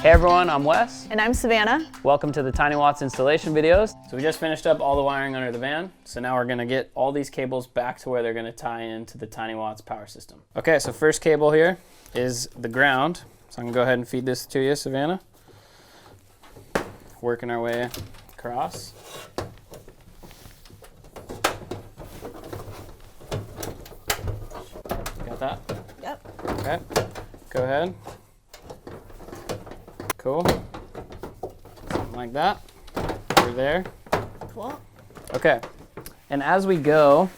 Hey everyone, I'm Wes. And I'm Savannah. Welcome to the Tiny Watts installation videos. So we just finished up all the wiring under the van. So now we're gonna get all these cables back to where they're gonna tie into the Tiny Watts power system. Okay, so first cable here is the ground. So I'm gonna go ahead and feed this to you, Savannah. Working our way across. Got that? Yep. Okay, go ahead. Cool. Something like that. Over there. Cool. Okay. And as we go,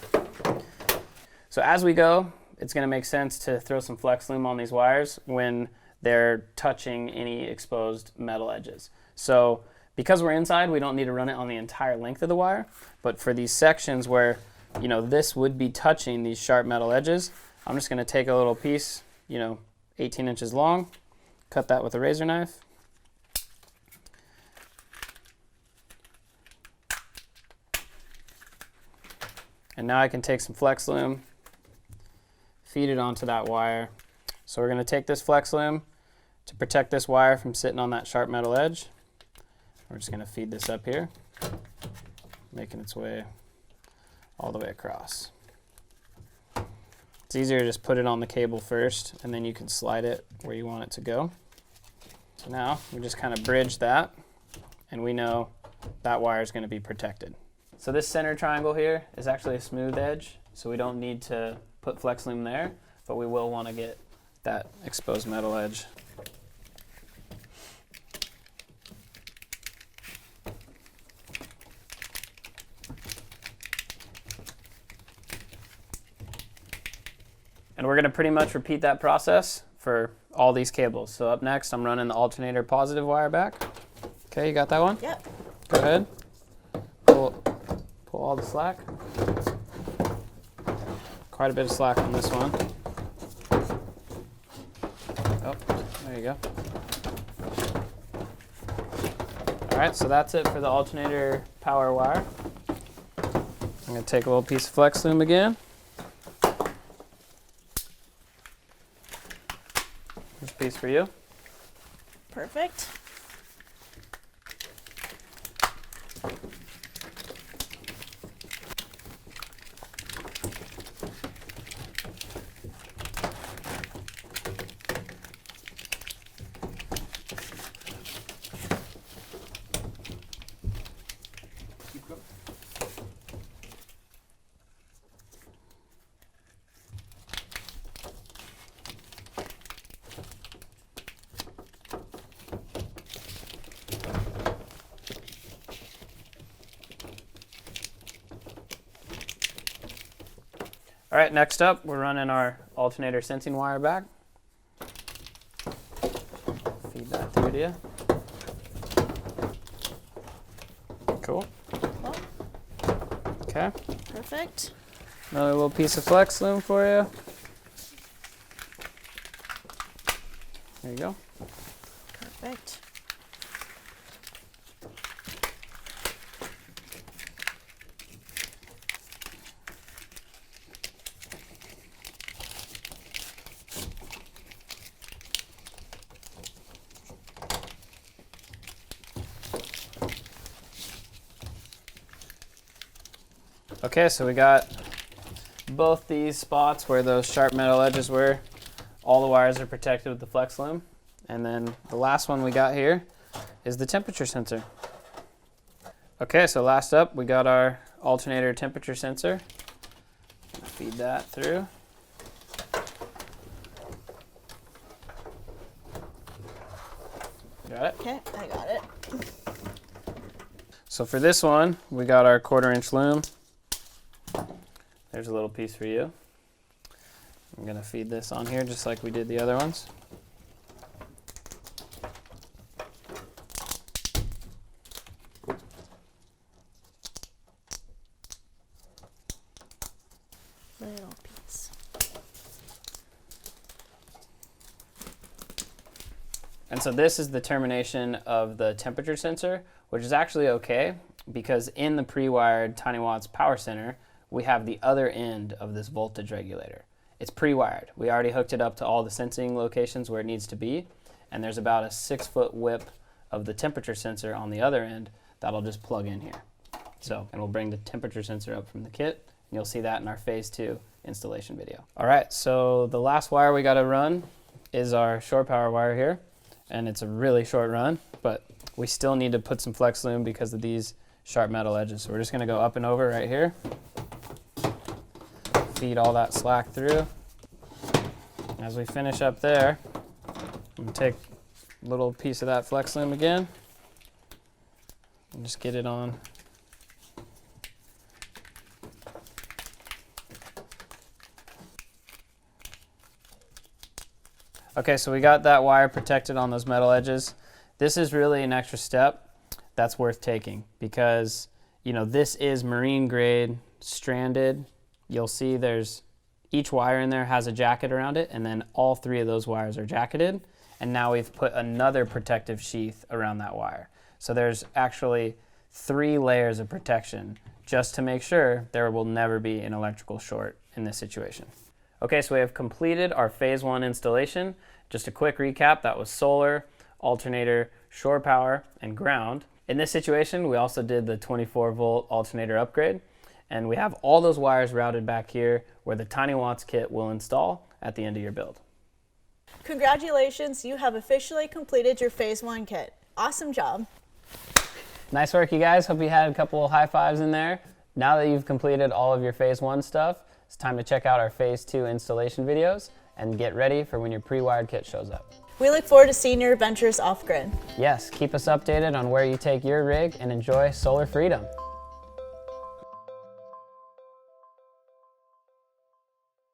it's going to make sense to throw some flex loom on these wires when they're touching any exposed metal edges. So because we're inside, we don't need to run it on the entire length of the wire. But for these sections where, you know, this would be touching these sharp metal edges, I'm just going to take a little piece, 18 inches long, cut that with a razor knife. And now I can take some flex loom, feed it onto that wire. So we're going to take this flex loom to protect this wire from sitting on that sharp metal edge. We're just going to feed this up here, making its way all the way across. It's easier to just put it on the cable first, and then you can slide it where you want it to go. So now we just kind of bridge that, and we know that wire is going to be protected. So this center triangle here is actually a smooth edge, so we don't need to put flex loom there, but we will want to get that exposed metal edge. And we're going to pretty much repeat that process for all these cables. So up next, I'm running the alternator positive wire back. Okay, you got that one? Yep. Go ahead. Pull all the slack. Quite a bit of slack on this one. Oh, there you go. All right, so that's it for the alternator power wire. I'm going to take a little piece of flex loom again. This piece for you. Perfect. All right, next up, we're running our alternator sensing wire back. Feed that through to you. Cool. Cool. Okay. Perfect. Another little piece of flex loom for you. There you go. Perfect. Okay, so we got both these spots where those sharp metal edges were. All the wires are protected with the flex loom. And then the last one we got here is the temperature sensor. Okay, so last up we got our alternator temperature sensor. Feed that through. Got it? Okay, I got it. So for this one, we got our 1/4 inch loom. There's a little piece for you. I'm gonna feed this on here just like we did the other ones. Little piece. And so this is the termination of the temperature sensor, which is actually okay because in the pre-wired Tiny Watts power center, we have the other end of this voltage regulator. It's pre-wired. We already hooked it up to all the sensing locations where it needs to be. and there's about a 6-foot whip of the temperature sensor on the other end that'll just plug in here. So, and we'll bring the temperature sensor up from the kit, and you'll see that in our phase 2 installation video. All right, so the last wire we got to run is our shore power wire here, and it's a really short run, but we still need to put some flex loom because of these sharp metal edges. So we're just going to go up and over right here, feed all that slack through. As we finish up there, I'm going to take a little piece of that flex loom again and just get it on. Okay, so we got that wire protected on those metal edges. This is really an extra step that's worth taking because, you know, this is marine grade stranded. You'll see there's each wire in there has a jacket around it, and then all 3 of those wires are jacketed. And now we've put another protective sheath around that wire. So there's actually 3 layers of protection just to make sure there will never be an electrical short in this situation. Okay, so we have completed our phase 1 installation. Just a quick recap, that was solar, alternator, shore power, and ground. In this situation, we also did the 24-volt alternator upgrade, and we have all those wires routed back here where the Tiny Watts kit will install at the end of your build. Congratulations, you have officially completed your phase 1 kit. Awesome job. Nice work, you guys. Hope you had a couple high fives in there. Now that you've completed all of your phase 1 stuff, it's time to check out our phase 2 installation videos and get ready for when your pre-wired kit shows up. We look forward to seeing your adventures off-grid. Yes, keep us updated on where you take your rig and enjoy solar freedom.